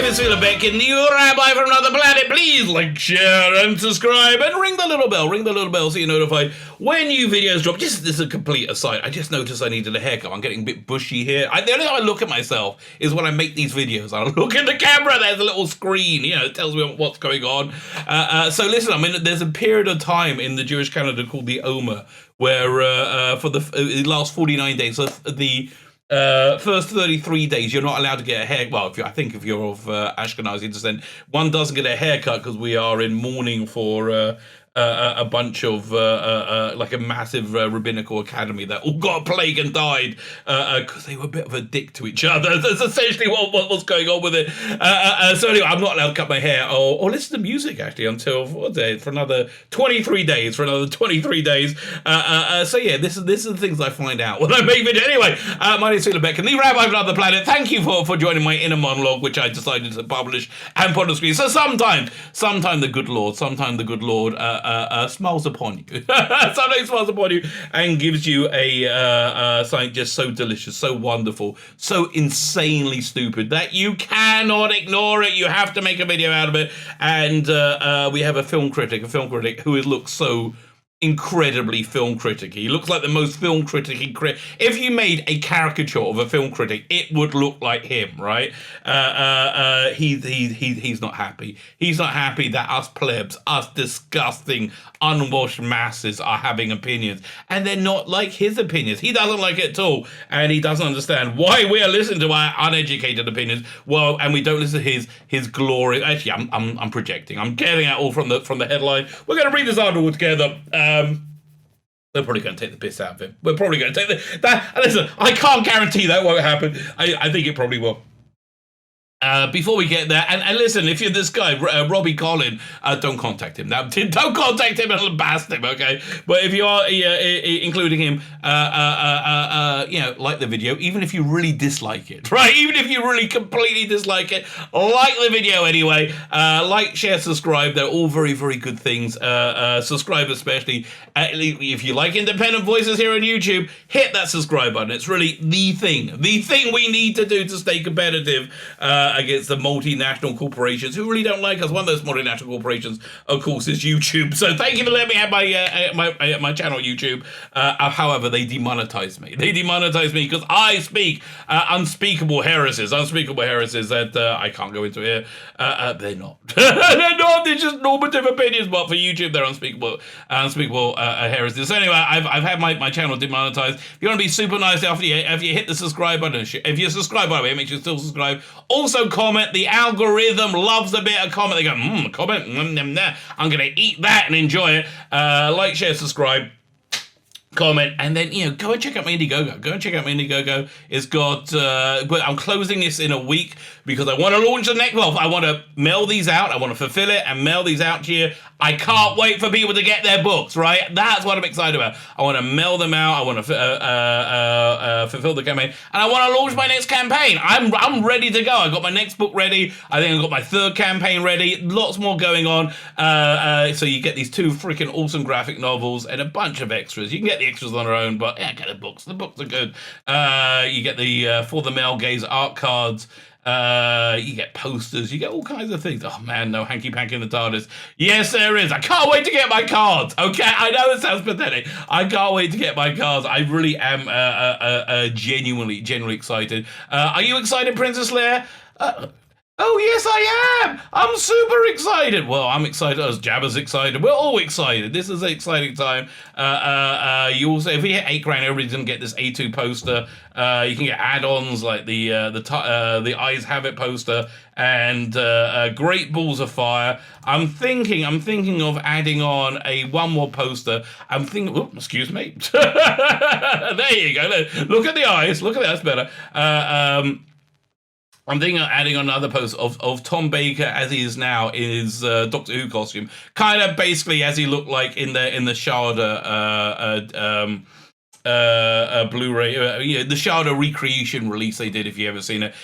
name is Beck, and you Rabbi from another planet. Please like, share, and subscribe, and ring the little bell so you're notified when new videos drop. Just this is a complete aside. I just noticed I needed a haircut. I'm getting a bit bushy here. The only time I look at myself is when I make these videos. I look at the camera. There's a little screen. You know, it tells me what's going on. So listen, I mean, there's a period of time in the Jewish calendar called the Omer, where for the last 49 days, so the first 33 days you're not allowed to get a hair. Well, if you're of Ashkenazi descent, one doesn't get a haircut because we are in mourning for a bunch of like a massive rabbinical academy that all got a plague and died because they were a bit of a dick to each other. That's essentially what's going on with it. So anyway, I'm not allowed to cut my hair or listen to music actually until for another 23 days. So yeah, this is the things I find out when I make videos. Anyway, my name is Beck, and the Rabbi of another planet. Thank you for joining my inner monologue, which I decided to publish and put on the screen. So sometime the good Lord smiles upon you. Sometimes smiles upon you and gives you a something just so delicious, so wonderful, so insanely stupid that you cannot ignore it. You have to make a video out of it. And we have a film critic who looks so incredibly film critic. He looks like the most film critic. If you made a caricature of a film critic, it would look like him, right? He's not happy. He's not happy that us plebs, us disgusting, unwashed masses are having opinions, and they're not like his opinions. He doesn't like it at all, and he doesn't understand why we are listening to our uneducated opinions. Well, and we don't listen to his glory. Actually, I'm projecting. I'm getting it all from the headline. We're going to read this article together. We're probably going to take the piss out of him. We're probably going to take that. Listen, I can't guarantee that won't happen. I think it probably will. Before we get there, and listen, if you're this guy, Robbie Collin, don't contact him. Don't contact him and blast him, okay? But if you are including him, like the video, even if you really dislike it, right? Even if you really completely dislike it, like the video anyway. Like, share, subscribe. They're all very, very good things. Subscribe especially. If you like independent voices here on YouTube, hit that subscribe button. It's really the thing we need to do to stay competitive against the multinational corporations who really don't like us. One of those multinational corporations, of course, is YouTube. So thank you for letting me have my channel on YouTube. However, they demonetize me. They demonetize me because I speak unspeakable heresies that I can't go into here. They're not. They're not. They're just normative opinions, but for YouTube, they're unspeakable heresies. So anyway, I've had my channel demonetized. If you want to be super nice after you hit the subscribe button, if you subscribe, by the way, make sure you still subscribe. Also comment. The algorithm loves a bit of comment. They go, comment. I'm going to eat that and enjoy it. Like, share, subscribe, comment, and then go and check out my Indiegogo. It's got but I'm closing this in a week because I want to launch the next. Well, I want to mail these out. I want to fulfill it and mail these out to you. I can't wait for people to get their books, right? That's what I'm excited about. I want to mail them out. I want to fulfill the campaign, and I want to launch my next campaign. I'm ready to go. I got my next book ready. I think I got my third campaign ready. Lots more going on. So you get these 2 freaking awesome graphic novels and a bunch of extras. You can get the extras on their own, but get the books. The books are good. You get the For the Male Gaze art cards. You get posters, you get all kinds of things. Oh man, no hanky-panky in the TARDIS. Yes, there is. I can't wait to get my cards. Okay, I know it sounds pathetic. I can't wait to get my cards. I really am genuinely excited. Are you excited, Princess Leia? Oh, yes, I am. I'm super excited. Well, I'm excited as Jabba's excited. We're all excited. This is an exciting time. You also, if you hit $8 everybody's going to get this A2 poster. You can get add-ons like the Eyes Have It poster and Great Balls of Fire. I'm thinking of adding on one more poster. I'm thinking, oh, excuse me. There you go. Look at the eyes. That's better. I'm thinking of adding another post of Tom Baker as he is now in his Doctor Who costume, kind of basically as he looked like in the Sharda Blu-ray, the Shadow recreation release they did, if you ever seen it,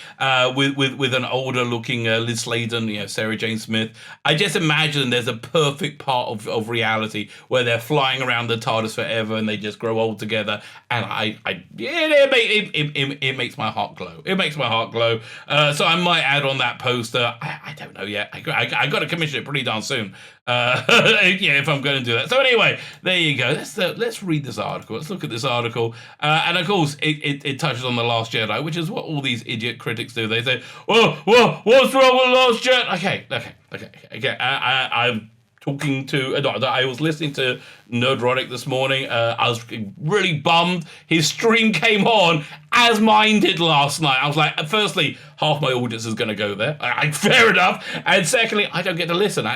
with an older looking Liz Sladen, Sarah Jane Smith. I just imagine there's a perfect part of reality where they're flying around the TARDIS forever and they just grow old together, and it makes my heart glow. It makes my heart glow. So I might add on that poster. I don't know yet. I got to commission it pretty darn soon. If I'm going to do that. So anyway, there you go. Let's read this article. Let's look at this article. And of course, it touches on The Last Jedi, which is what all these idiot critics do. They say, "Whoa, what's wrong with The Last Jedi?" Okay. I'm talking to I was listening to Nerdrotic this morning. I was really bummed his stream came on as mine did last night. I was like, firstly, half my audience is going to go there. Fair enough. And secondly, I don't get to listen.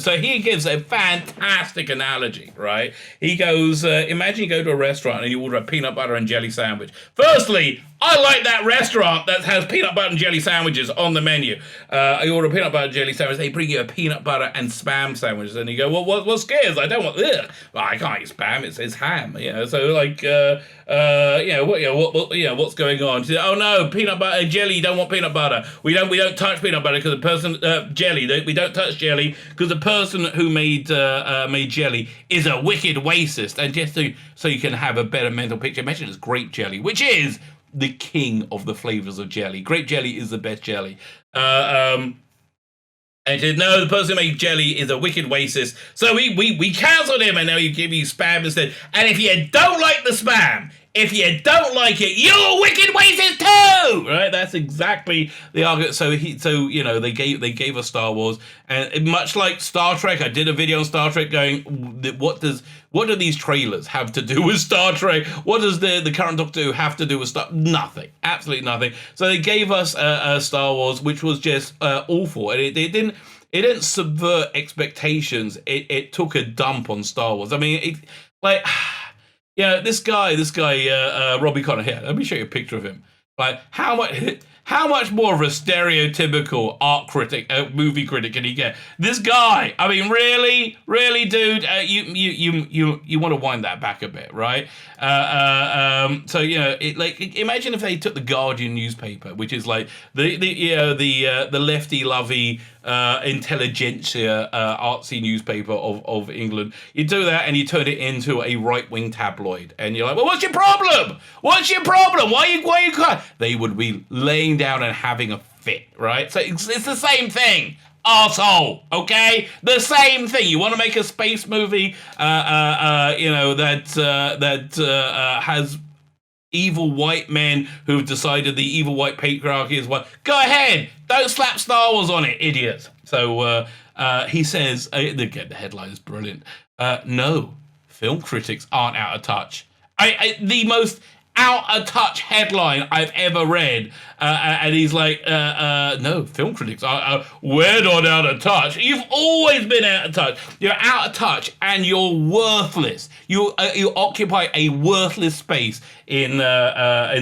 So he gives a fantastic analogy, right? He goes, imagine you go to a restaurant and you order a peanut butter and jelly sandwich. Firstly, I like that restaurant that has peanut butter and jelly sandwiches on the menu. I order a peanut butter and jelly sandwich. They bring you a peanut butter and spam sandwich. And you go, well, what scares? I don't want this. Well, I can't eat spam. It's ham. So like, what's going on? She said, oh no, peanut butter and jelly. You don't want peanut butter. We don't touch peanut butter because the person jelly. We don't touch jelly because the person who made jelly is a wicked racist. And just so you can have a better mental picture, imagine it's grape jelly, which is the king of the flavors of jelly. Grape jelly is the best jelly. And he said, no, the person who made jelly is a wicked racist. So we cancelled him, and now he give you spam instead. And if you don't like the spam, if you don't like it, you're a wicked racist too! Right? That's exactly the argument. So they gave us Star Wars, and much like Star Trek, I did a video on Star Trek going, what do these trailers have to do with Star Trek? What does the current Doctor Who have to do with Star? Nothing. Absolutely nothing. So they gave us Star Wars, which was just awful, and it didn't subvert expectations. It took a dump on Star Wars. I mean, this guy, Robbie Connor. Here, let me show you a picture of him. Like, how much more of a stereotypical art critic, movie critic can he get? This guy, I mean, really, dude, you want to wind that back a bit, right? So imagine if they took the Guardian newspaper, which is like the lefty lovey intelligentsia artsy newspaper of England. You do that and you turn it into a right wing tabloid, and you're like, well, what's your problem? Why you crying? They would be laying down and having a fit, right? So it's the same thing. Arsehole, okay? The same thing. You want to make a space movie, that has evil white men who've decided the evil white patriarchy is what? Go ahead. Don't slap Star Wars on it, idiots. So he says, again, the headline is brilliant. No, film critics aren't out of touch. The most out of touch headline I've ever read, and he's like, no, film critics we're not out of touch. You've always been out of touch. You're out of touch, and you're worthless. You occupy a worthless space in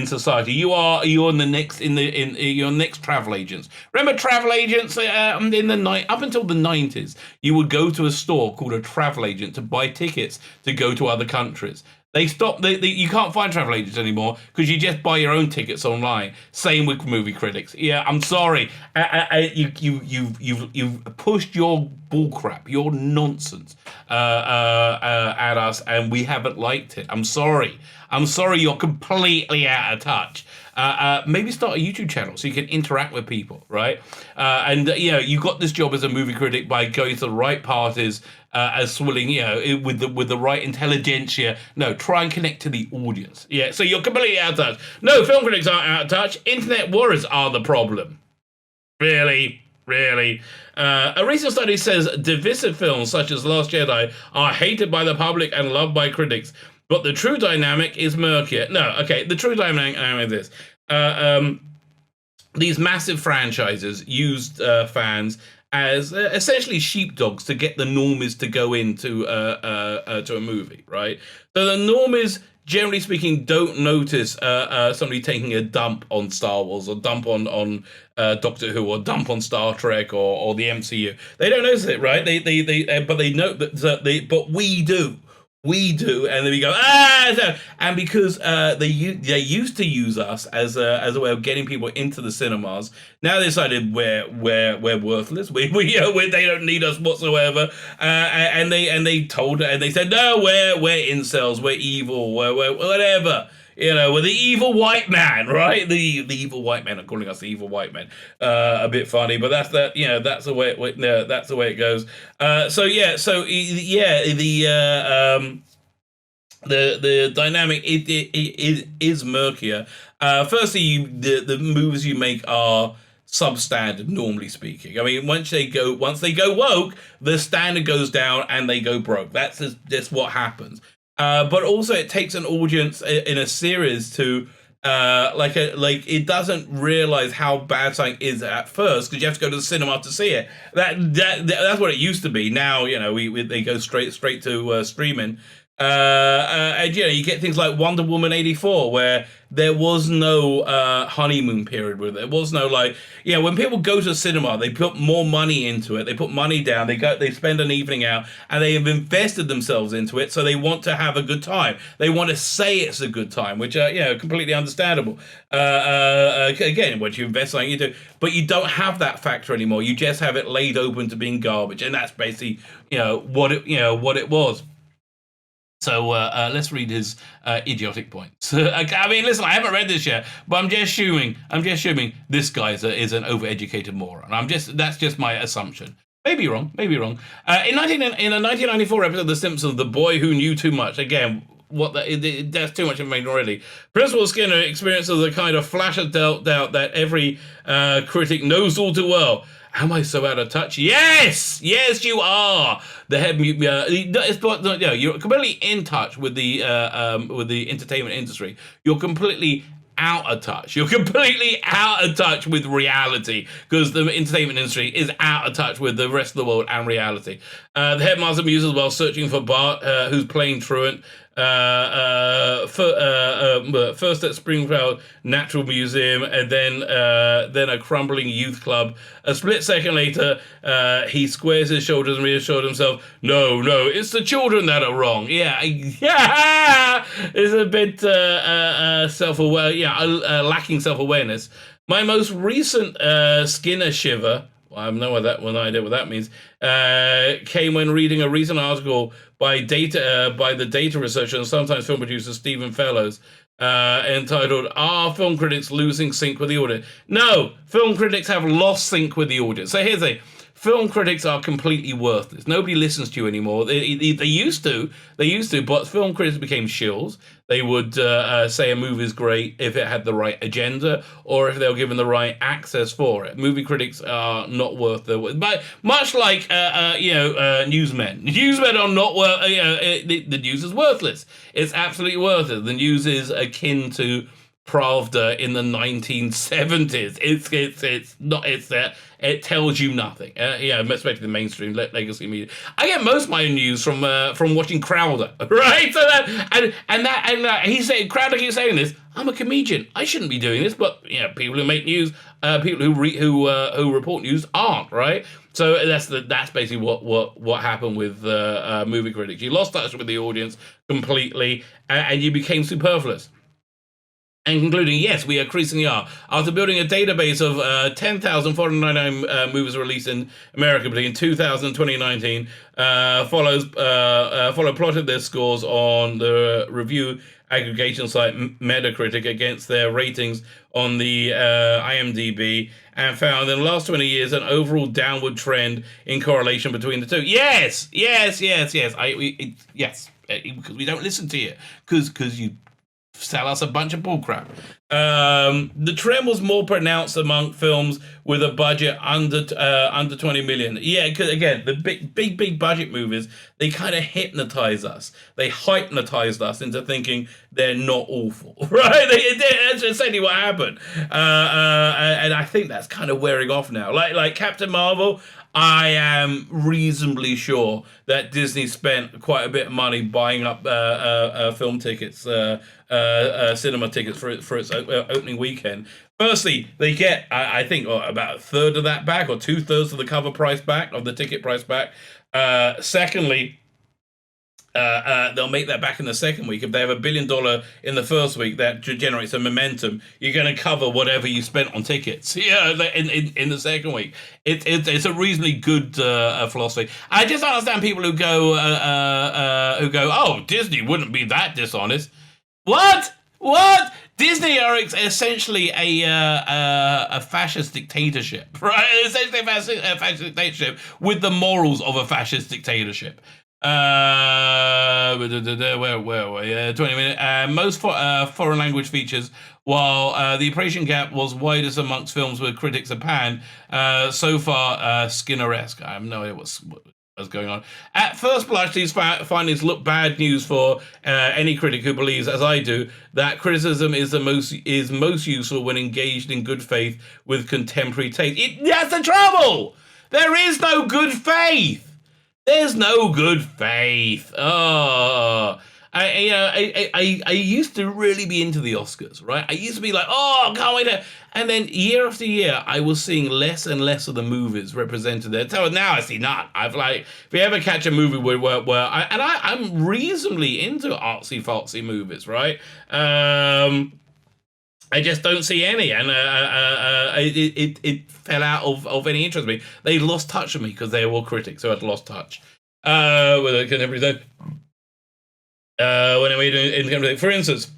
society. You're next travel agents. Remember travel agents up until the 90s? You would go to a store called a travel agent to buy tickets to go to other countries. They stopped. You can't find travel agents anymore because you just buy your own tickets online. Same with movie critics. Yeah, I'm sorry. You've pushed your bullcrap, your nonsense at us, and we haven't liked it. I'm sorry. You're completely out of touch. Maybe start a YouTube channel so you can interact with people, right? You got this job as a movie critic by going to the right parties, as swilling, with the right intelligentsia. No, try and connect to the audience. Yeah, so you're completely out of touch. No, film critics aren't out of touch. Internet warriors are the problem. Really. A recent study says divisive films such as Last Jedi are hated by the public and loved by critics. But the true dynamic is murkier. No, okay, the true dynamic is this. These massive franchises used fans as essentially sheepdogs to get the normies to go into to a movie, right? So the normies, generally speaking, don't notice somebody taking a dump on Star Wars or dump on Doctor Who or dump on Star Trek or the MCU. They don't notice it, right? But they know that. But we do. we do, and then we go no. And because they used to use us as a way of getting people into the cinemas. Now they decided we're worthless. We they don't need us whatsoever. And they said no, we're incels, we're evil, we're whatever. We're the evil white man, right? The evil white man are calling us the evil white man. A bit funny, but that's the way that's the way it goes. The dynamic is murkier. Firstly, the moves you make are substandard, normally speaking. I mean, once they go woke, the standard goes down and they go broke. That's just what happens. But also, it takes an audience in a series to it doesn't realize how bad something is at first because you have to go to the cinema to see it. That's what it used to be. Now they go straight to streaming. And you get things like Wonder Woman 84 where there was no honeymoon period with it. There was no when people go to the cinema, they put more money into it. They put money down. They spend an evening out, and they have invested themselves into it. So they want to have a good time. They want to say it's a good time, which completely understandable. Again, once you invest something, you do, but you don't have that factor anymore. You just have it laid open to being garbage, and that's basically what it was. So let's read his idiotic points. I mean, listen, I haven't read this yet, but I'm just assuming this guy is an overeducated moron. That's just my assumption. Maybe wrong. In a 1994 episode of The Simpsons, The Boy Who Knew Too Much. Again, that's too much information already. Principal Skinner experiences a kind of flash of doubt that every critic knows all too well. Am I so out of touch? Yes, you are. The head mute. You're completely in touch with the entertainment industry. You're completely out of touch. You're completely out of touch with reality because the entertainment industry is out of touch with the rest of the world and reality. The headmaster muses while searching for Bart, who's playing truant. First at Springfield Natural Museum, and then a crumbling youth club. A split second later, he squares his shoulders and reassures himself, no, it's the children that are wrong. Yeah, it's a bit self-aware, lacking self-awareness. My most recent Skinner shiver, I have no idea what that means, came when reading a recent article by the data researcher and sometimes film producer Stephen Fellows, entitled "Are Film Critics Losing Sync with the Audience?" No, film critics have lost sync with the audience. So here's the thing. Film critics are completely worthless. Nobody listens to you anymore. They used to, but film critics became shills. They would say a movie is great if it had the right agenda or if they were given the right access for it. Movie critics are not worth the worth. But much like newsmen. Newsmen are not worth. The news is worthless. It's absolutely worthless. The news is akin to Pravda in the 1970s. It's not. It tells you nothing. Especially the mainstream legacy media. I get most of my news from watching Crowder, right? So Crowder keeps saying this. I'm a comedian. I shouldn't be doing this, but people who make news, people who report news aren't, right? So that's basically what happened with movie critics. You lost touch with the audience completely, and you became superfluous. And concluding, yes, we increasingly are. After building a database of 10,499 movies released in America between 2000 and 2019, Follow plotted their scores on the review aggregation site Metacritic against their ratings on the IMDb, and found in the last 20 years an overall downward trend in correlation between the two. Yes, because we don't listen to you, because you sell us a bunch of bullcrap. The trend was more pronounced among films with a budget under 20 million. Yeah, because again, the big budget movies, they kind of hypnotize us. They hypnotized us into thinking they're not awful, right? That's essentially what happened. And I think that's kind of wearing off now. Like Captain Marvel, I am reasonably sure that Disney spent quite a bit of money buying up film tickets, cinema tickets for its opening weekend. Firstly, they get, I think, about a third of that back, or 2/3 of the cover price back, of the ticket price back. Secondly, they'll make that back in the second week. If they have $1 billion in the first week, that generates a momentum. You're going to cover whatever you spent on tickets. Yeah, in the second week, it's a reasonably good philosophy. I just don't understand people who go, oh, Disney wouldn't be that dishonest. What? Disney are essentially a fascist dictatorship, right? Essentially a fascist dictatorship with the morals of a fascist dictatorship. Where 20 minutes. Most foreign language features, while the appreciation gap was widest amongst films with critics of Pan, so far Skinner-esque. I have no idea what's going on. At first blush, these findings look bad news for any critic who believes, as I do, that criticism is most useful when engaged in good faith with contemporary taste. That's the trouble. There is no good faith. There's no good faith. Oh, I used to really be into the Oscars, right? I used to be like, oh, can't wait. And then year after year, I was seeing less and less of the movies represented there. So now I see none. If you ever catch a movie I'm reasonably into artsy-fartsy movies, right? I just don't see any, and it fell out of any interest in me. They lost touch with me because they were all critics, so I'd lost touch. With a contemporary for instance,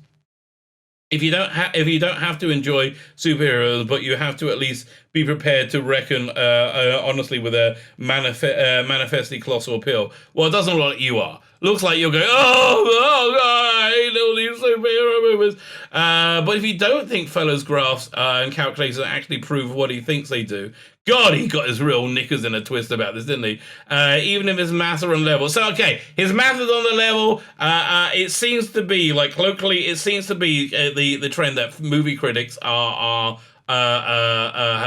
if you don't have to enjoy superheroes, but you have to at least be prepared to reckon honestly with a manifestly colossal appeal. Well, it doesn't look like you are. Looks like you're going, oh God, I hate all these superhero movies. But if you don't think Fellowes' graphs and calculators actually prove what he thinks they do, God, he got his real knickers in a twist about this, didn't he? Even if his maths are on level. So, okay, his math is on the level. It seems to be, like, locally, it seems to be the trend that movie critics have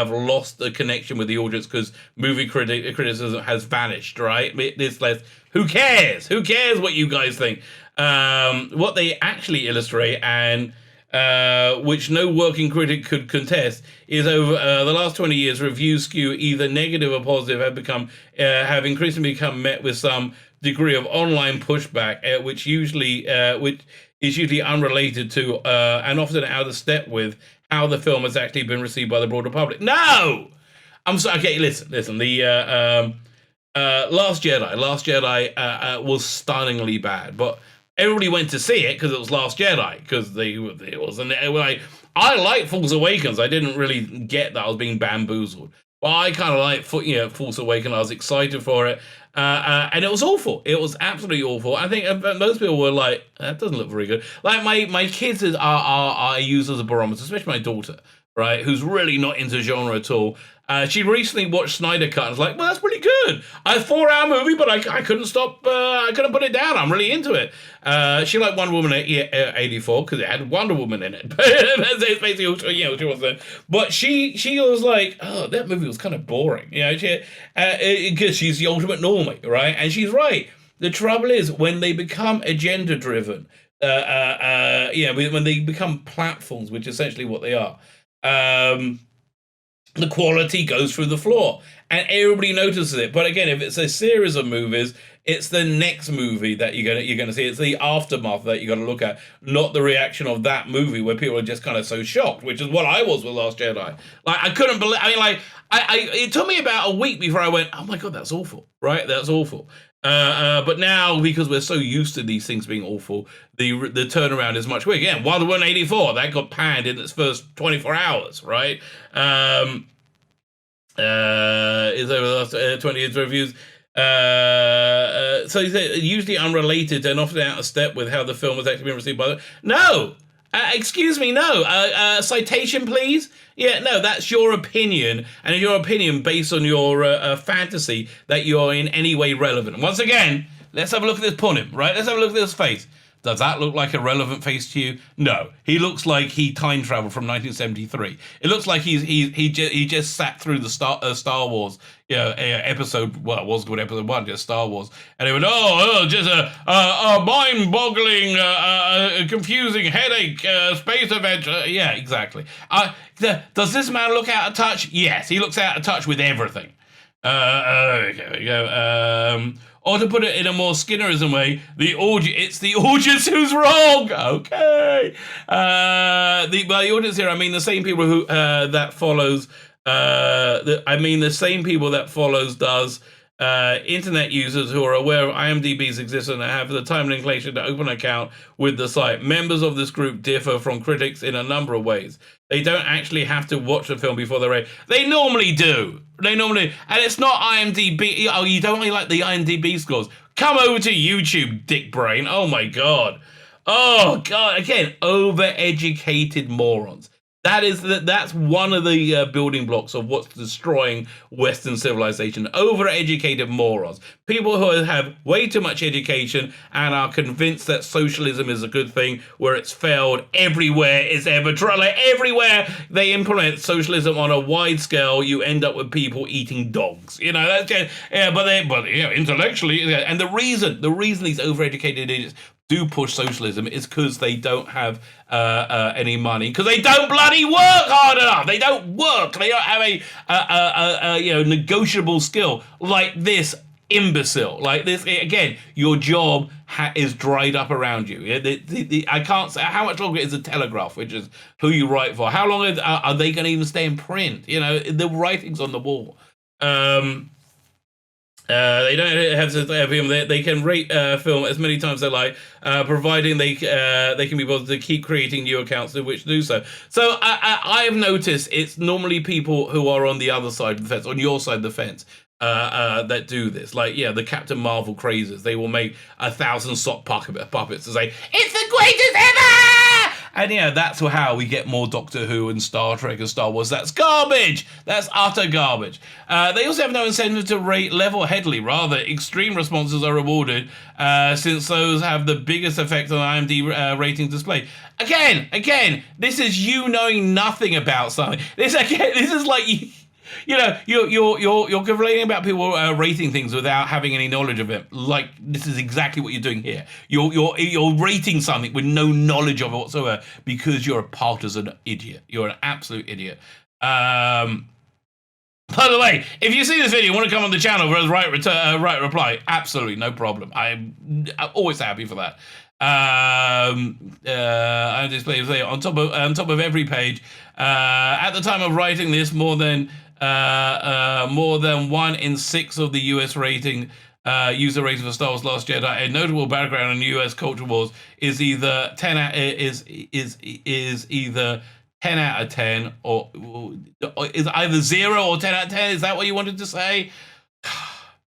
lost the connection with the audience because movie criticism has vanished, right? It's less, who cares? Who cares what you guys think? What they actually illustrate, and which no working critic could contest, is over the last 20 years, reviews skew either negative or positive have increasingly become met with some degree of online pushback, which is usually unrelated to and often out of step with how the film has actually been received by the broader public. No! I'm sorry. Okay, listen. The Last Jedi was stunningly bad, but everybody went to see it because it was Last Jedi, because it was, and they were like, I like Force Awakens. I didn't really get that I was being bamboozled, but I kind of like Force Awakens. I was excited for it, and it was awful. It was absolutely awful. I think most people were like, that doesn't look very good. Like my kids are used as a barometer, especially my daughter, right, who's really not into genre at all. She recently watched Snyder Cut and was like, well, that's pretty good. A 4-hour movie, but I couldn't stop, I couldn't put it down. I'm really into it. She liked Wonder Woman 84 because it had Wonder Woman in it. That's basically what she wants to. But she was like, oh, that movie was kind of boring. Because she's the ultimate normie, right? And she's right. The trouble is when they become agenda-driven, when they become platforms, which is essentially what they are, the quality goes through the floor and everybody notices it. But again, if it's a series of movies, it's the next movie that you're gonna see. It's the aftermath that you got to look at, not the reaction of that movie where people are just kind of so shocked, which is what I was with Last Jedi. Like, I couldn't believe. I mean, like, it took me about a week before I went, oh my God, that's awful, right? That's awful. But now, because we're so used to these things being awful, the turnaround is much quicker. Again, Wonder Woman 84, that got panned in its first 24 hours, right? Is over the last 20 years reviews. So you say usually unrelated and often out of step with how the film has actually been received by the... No! Excuse me, no. Citation, please? Yeah, no, that's your opinion, and your opinion based on your fantasy that you're in any way relevant. Once again, let's have a look at this punim, right? Let's have a look at this face. Does that look like a relevant face to you? No. He looks like he time traveled from 1973. It looks like he just sat through the Star Wars episode. Well, it was called episode 1, just Star Wars, and he went, just a mind-boggling, confusing headache, space adventure. Yeah, exactly. Does this man look out of touch? Yes, he looks out of touch with everything. Okay, there we go. Or to put it in a more Skinnerism way, it's the audience who's wrong. Okay. By the audience here, I mean the same people who that follows. The same people that follows does internet users who are aware of IMDb's existence and have the time and inclination to open an account with the site. Members of this group differ from critics in a number of ways. They don't actually have to watch the film before they're ready. They normally do. And it's not IMDb. Oh, you don't really like the IMDb scores? Come over to YouTube, dick brain. Oh my god. Oh god. Again, overeducated morons. That's one of the building blocks of what's destroying Western civilization. Overeducated morons. People who have way too much education and are convinced that socialism is a good thing, where it's failed everywhere it's ever tried. Like everywhere they implement socialism on a wide scale, you end up with people eating dogs. But intellectually, and the reason these overeducated idiots do push socialism is because they don't have any money, because they don't bloody work hard enough. They don't work. They don't have a negotiable skill like this imbecile. Like this again. Your job is dried up around you. I can't say how much longer is the Telegraph, which is who you write for. How long are they going to even stay in print? The writing's on the wall. They don't have to have film. They can rate film as many times as they like, providing they can be bothered to keep creating new accounts in which to do so. So I have noticed it's normally people who are on the other side of the fence, on your side of the fence, that do this. Like, the Captain Marvel crazes. They will make 1,000 sock puppets to say, it's the greatest ever! And that's how we get more Doctor Who and Star Trek and Star Wars. That's garbage. That's utter garbage. They also have no incentive to rate level-headedly. Rather, extreme responses are rewarded, since those have the biggest effect on IMDb rating display. Again, this is you knowing nothing about something. This is like you're complaining about people rating things without having any knowledge of it. Like, this is exactly what you're doing here. You're rating something with no knowledge of it whatsoever because you're a partisan idiot. You're an absolute idiot. By the way, if you see this video and want to come on the channel for a right reply, absolutely no problem. I'm always happy for that. I display on top of every page. At the time of writing this, more than 1 in 6 of the U.S. user rating for Star Wars: Last Jedi, a notable background in U.S. culture wars, is either 10 out of 10 or is either 0 or 10 out of 10. Is that what you wanted to say?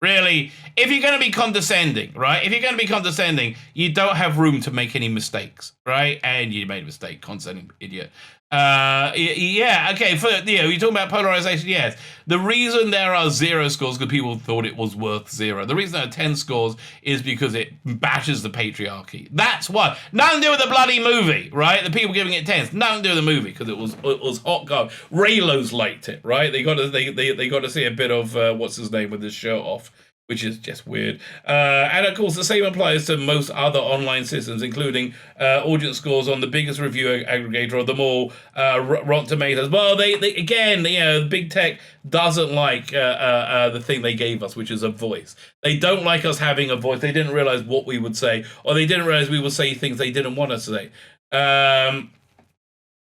Really? If you're going to be condescending, right? If you're going to be condescending, you don't have room to make any mistakes, right? And you made a mistake, condescending idiot. Okay. You're talking about polarization. Yes. The reason there are 0 scores is because people thought it was worth 0. The reason there are 10 scores is because it bashes the patriarchy. That's why. Nothing to do with the bloody movie, right? The people giving it 10s. Nothing to do with the movie because it was hot garbage. Raylos liked it, right? They got to see a bit of what's his name with his shirt off, which is just weird. And of course, the same applies to most other online systems, including audience scores on the biggest review aggregator of them all, Rotten Tomatoes. Well, they again, big tech doesn't like the thing they gave us, which is a voice. They don't like us having a voice. They didn't realize what we would say, or they didn't realize we would say things they didn't want us to say.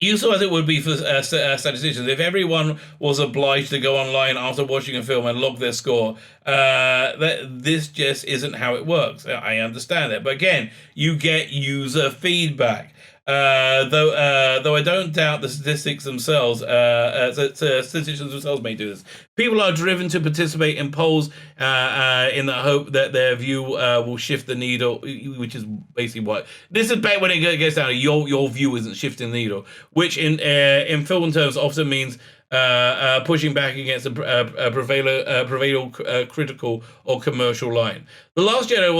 Useful as it would be for statisticians, if everyone was obliged to go online after watching a film and log their score, this just isn't how it works. I understand that, but again, you get user feedback. Though I don't doubt the statistics themselves, statisticians themselves may do this. People are driven to participate in polls in the hope that their view will shift the needle, which is basically what this is. When it gets down to your view isn't shifting the needle, which in film terms often means pushing back against a prevailing critical or commercial line. The Last Jedi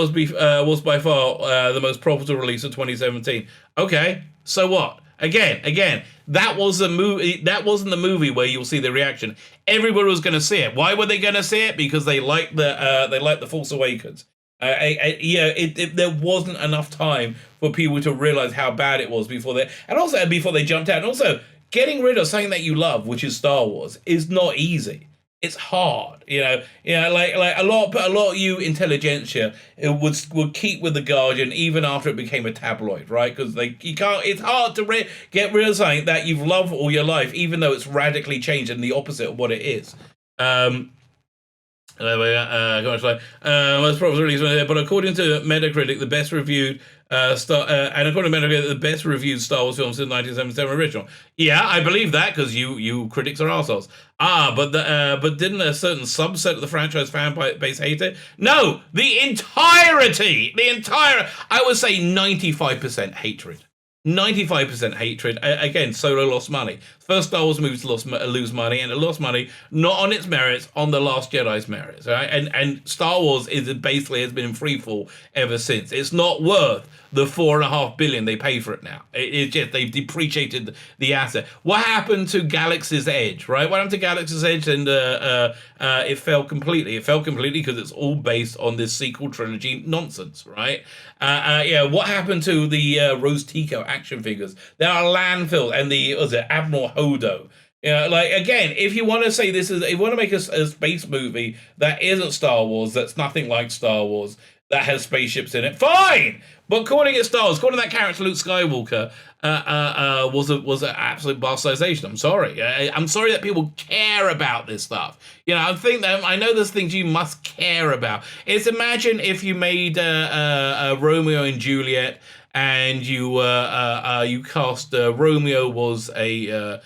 was by far the most profitable release of 2017. Okay, so what? Again, that was a movie. That wasn't the movie where you'll see the reaction. Everybody was going to see it. Why were they going to see it? Because they liked the Force Awakens. There wasn't enough time for people to realize how bad it was before they jumped out. And also, getting rid of something that you love, which is Star Wars, is not easy. it's hard, like a lot, but a lot of you intelligentsia would keep with the Guardian even after it became a tabloid, right? Because you can't. It's hard to get rid of something that you've loved all your life, even though it's radically changed and the opposite of what it is. Most probably released there, but according to Metacritic, the best reviewed and according to Metacritic, the best reviewed Star Wars film since 1977 original. Yeah, I believe that because you critics are assholes. But didn't a certain subset of the franchise fan base hate it? No, the entire, I would say 95% hatred. 95% hatred. Again, Solo lost money. First Star Wars movies lose money, and it lost money not on its merits, on The Last Jedi's merits. Right? And Star Wars has been in free fall ever since. It's not worth the $4.5 billion they pay for it now. It's just they've depreciated the asset. What happened to Galaxy's Edge? Right? What happened to Galaxy's Edge? And it fell completely. It fell completely because it's all based on this sequel trilogy nonsense. Right? What happened to the Rose Tico action figures? They are landfill, and the Admiral Hodo. Again, if you want to say if you want to make a space movie that isn't Star Wars, that's nothing like Star Wars, that has spaceships in it, fine. But calling it Star Wars, calling that character Luke Skywalker was an absolute bastardization. I'm sorry. I'm sorry that people care about this stuff. I know there's things you must care about. It's imagine if you made Romeo and Juliet, and you cast Romeo was a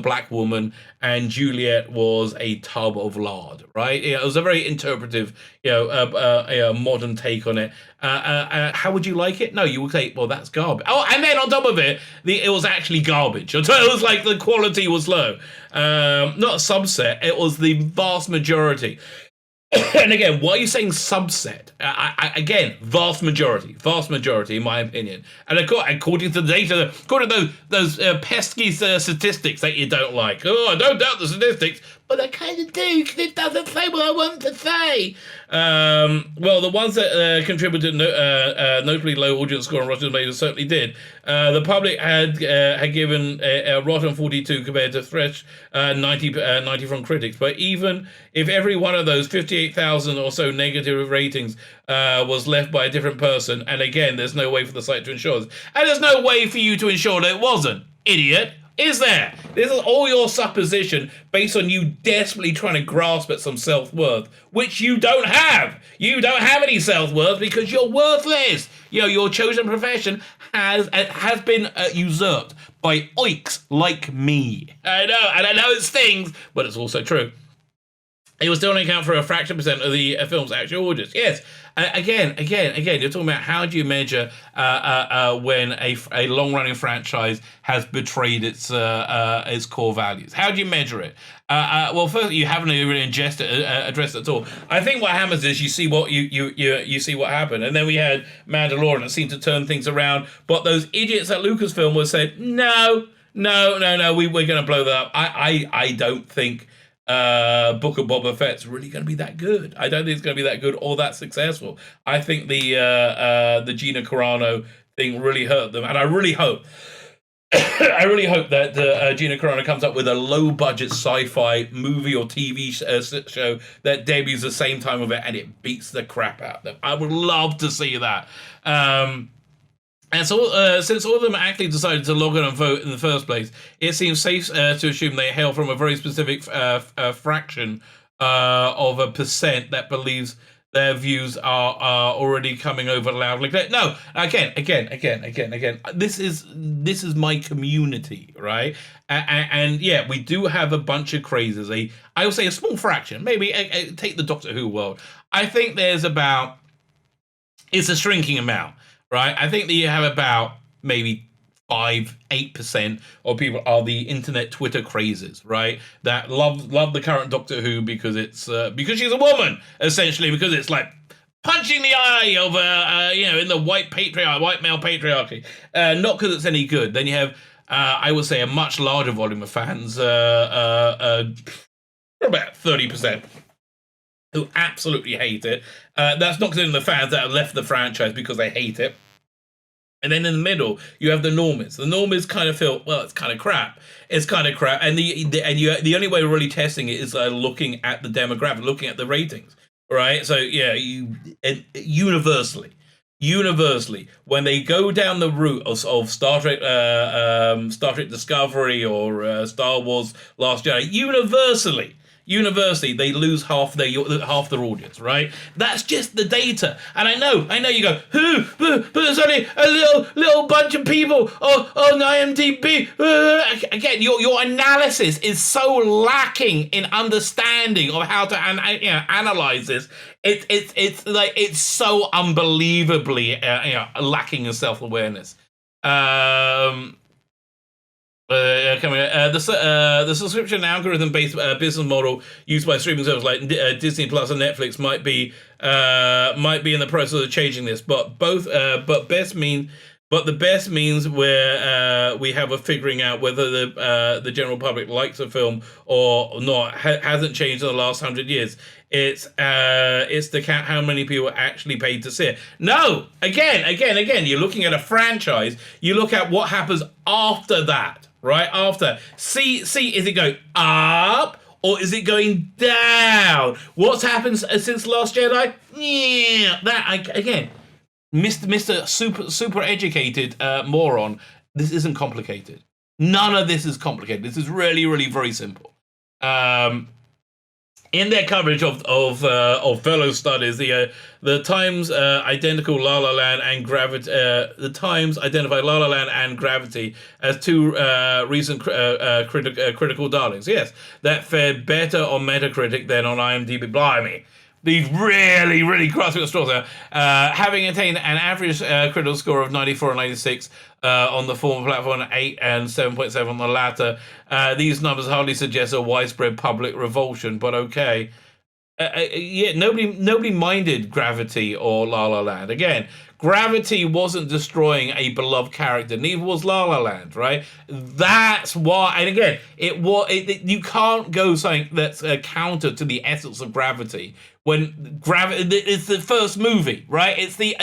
black woman and Juliet was a tub of lard, right? It was a very interpretive, modern take on it. How would you like it? No, you would say, well, that's garbage. Oh, and then on top of it, it was actually garbage. It was like the quality was low. Not a subset, it was the vast majority. And again, why are you saying subset? Again, vast majority, in my opinion. And according to the data, according to those pesky statistics that you don't like. Oh, I don't doubt the statistics, but I kind of do because it doesn't say what I want to say. The ones that contributed notably low audience score on Rotten Tomatoes certainly did. The public had given a Rotten 42 compared to Thresh 90 from critics. But even if every one of those 58,000 or so negative ratings was left by a different person, and again, there's no way for the site to ensure this, and there's no way for you to ensure that it wasn't, idiot. Is there? This is all your supposition based on you desperately trying to grasp at some self-worth, which you don't have. You don't have any self-worth because you're worthless. Your chosen profession has been usurped by oiks like me. I know, and I know it stings, but it's also true. It will still only account for a fraction percent of the film's actual audience. Yes. Again, you're talking about how do you measure when a long-running franchise has betrayed its core values? How do you measure it? Well, first, you haven't really addressed it at all. I think what happens is you see what you see what happened, and then we had Mandalorian that seemed to turn things around. But those idiots at Lucasfilm were saying, no, we're going to blow that up. I don't think Book of Boba Fett's really going to be that good. I don't think it's going to be that good or that successful. I think the Gina Carano thing really hurt them, and I really hope that Gina Carano comes up with a low-budget sci-fi movie or TV show that debuts the same time of it, and it beats the crap out of them. I would love to see that. And so, since all of them actually decided to log on and vote in the first place, it seems safe to assume they hail from a very specific fraction of a percent that believes their views are already coming over loudly. No, again. This is my community, right? And yeah, we do have a bunch of crazes. I would say a small fraction. Maybe take the Doctor Who world. I think it's a shrinking amount. Right, I think that you have about maybe 5-8% of people are the internet Twitter crazes, right? That love the current Doctor Who because it's because she's a woman, essentially, because it's like punching the eye of in the white male patriarchy, not because it's any good. Then you have I would say a much larger volume of fans, about 30%. Who absolutely hate it. That's not considering the fans that have left the franchise because they hate it. And then in the middle, you have the normies. The normies kind of feel, well, it's kind of crap. It's kind of crap. And the only way we're really testing it is looking at the demographic, looking at the ratings, right? So yeah, universally, when they go down the route of Star Trek, Star Trek Discovery or Star Wars Last Jedi, universally, they lose half their audience, right? That's just the data. And I know you go, but there's only a little bunch of people on IMDb. Again, your analysis is so lacking in understanding of how to analyze this. It's so unbelievably lacking in self-awareness. The subscription algorithm-based business model used by streaming services like Disney Plus and Netflix might be in the process of changing this, but the best means where we have of figuring out whether the general public likes a film or not hasn't changed in the last 100 years. It's the count how many people actually paid to see it. No, again, you're looking at a franchise. You look at what happens after that. Right after, see, is it going up or is it going down? What's happened since Last Jedi? Yeah, again, Mr. Super educated moron. This isn't complicated. None of this is complicated. This is really, really very simple. In their coverage of fellow studies, the Times identical La La Land and Gravity. The Times identified La La Land and Gravity as two recent critical darlings. Yes, that fared better on Metacritic than on IMDb. Blimey. These really, really grasping at straws there. Having attained an average critical score of 94 and 96 on the former platform, 8 and 7.7 on the latter, these numbers hardly suggest a widespread public revulsion, but okay. Yeah, nobody minded Gravity or La La Land. Again, Gravity wasn't destroying a beloved character, neither was La La Land, right? That's why, and again, you can't go something that's counter to the essence of Gravity. When Gravity, it's the first movie, right? It's the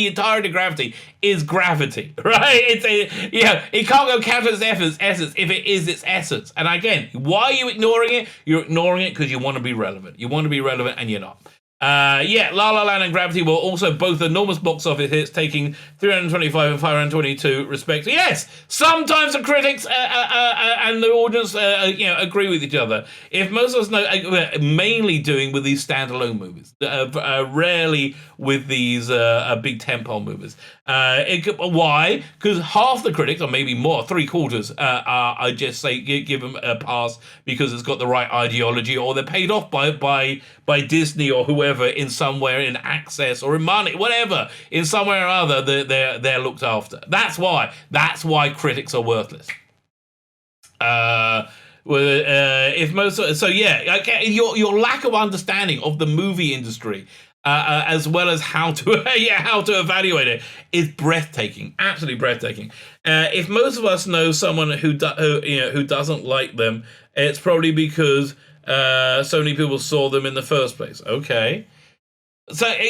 entirety of Gravity is Gravity, right? It can't go counter its essence if it is its essence. And again, why are you ignoring it? You're ignoring it because you want to be relevant. You want to be relevant, and you're not. La La Land and Gravity were also both enormous box office hits, taking 325 and 522 respectively. Yes, sometimes the critics and the audience agree with each other. If most of us know, mainly doing with these standalone movies, rarely with these big tentpole movies. Why? Because half the critics, or maybe more, 3/4, I just say give them a pass because it's got the right ideology, or they're paid off by Disney or whoever in somewhere, in access or in money, whatever, in somewhere or other, they're looked after. That's why critics are worthless. Your lack of understanding of the movie industry, as well as how to evaluate it, is breathtaking, absolutely breathtaking. If most of us know someone who doesn't like them, it's probably because so many people saw them in the first place. Okay. So are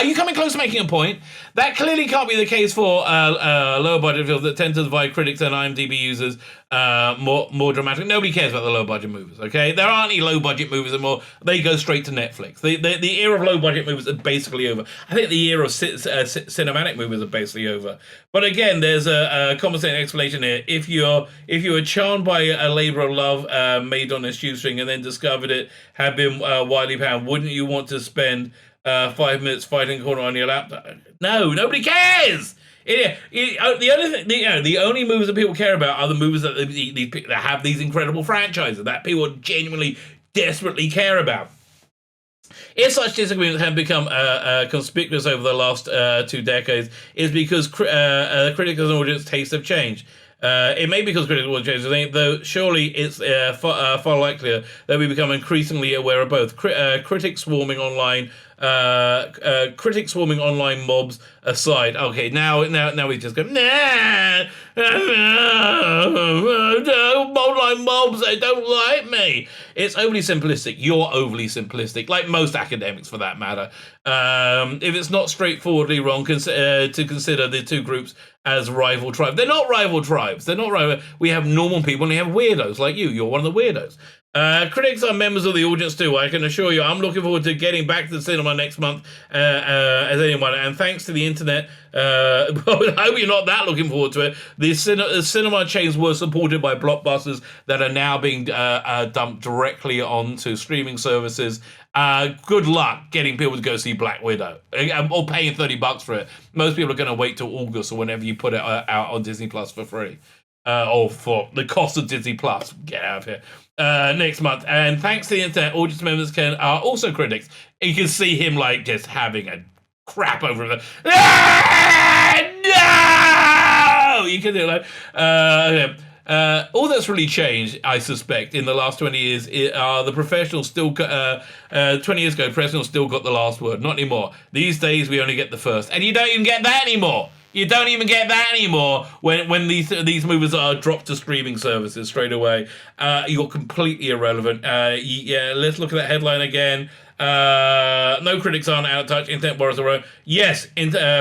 you coming close to making a point? That clearly can't be the case for lower budget films that tend to divide critics and IMDb users more dramatically. Nobody cares about the low budget movies, okay? There aren't any low budget movies anymore. They go straight to Netflix. The era of low budget movies is basically over. I think the era of cinematic movies are basically over. But again, there's a compensating explanation here. If you were charmed by a labor of love made on a shoestring and then discovered it had been widely panned, wouldn't you want to spend 5 minutes fighting a corner on your laptop? No, nobody cares. The only movies that people care about are the movies that have these incredible franchises that people genuinely, desperately care about. If such disagreements have become conspicuous over the last 2 decades, it's because critics and audience tastes have changed. It may be because critics will change, though surely it's far likelier that we become increasingly aware of both. Critics swarming online Critic swarming online mobs aside. Okay, now we just go, nah, online mobs, they don't like me. It's overly simplistic. You're overly simplistic, like most academics for that matter. If it's not straightforwardly wrong to consider the two groups as rival tribes. They're not rival tribes. They're not rival. We have normal people and we have weirdos like you. You're one of the weirdos. Critics are members of the audience too. I can assure you, I'm looking forward to getting back to the cinema next month as anyone. And thanks to the internet, I hope you're not that looking forward to it. The cinema chains were supported by blockbusters that are now being dumped directly onto streaming services. Good luck getting people to go see Black Widow or paying $30 for it. Most people are going to wait till August or whenever you put it out on Disney Plus for free. Or for the cost of Disney Plus. Get out of here. Next month. And thanks to the internet, audience members are also critics. You can see him like just having a crap over it. No! You can do it like... all that's really changed, I suspect, in the last 20 years are the professionals still... 20 years ago, professionals still got the last word. Not anymore. These days, we only get the first. And you don't even get that anymore. You don't even get that anymore when these movies are dropped to streaming services straight away. You're completely irrelevant. Yeah, let's look at that headline again. No critics aren't out of touch. Internet warriors are... Yes,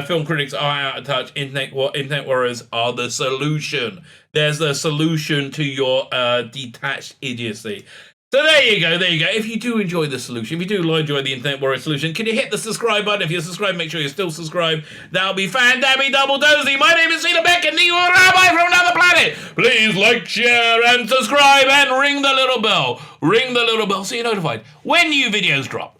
film critics are out of touch. Internet warriors are the solution. There's the solution to your detached idiocy. So there you go. If you do enjoy the solution, if you do enjoy the Internet Warrior solution, can you hit the subscribe button? If you're subscribed, make sure you're still subscribed. That'll be fan-dabby-double-dozy. My name is Cedar Beck, and you are Rabbi from another planet. Please like, share, and subscribe, and ring the little bell. Ring the little bell so you're notified when new videos drop.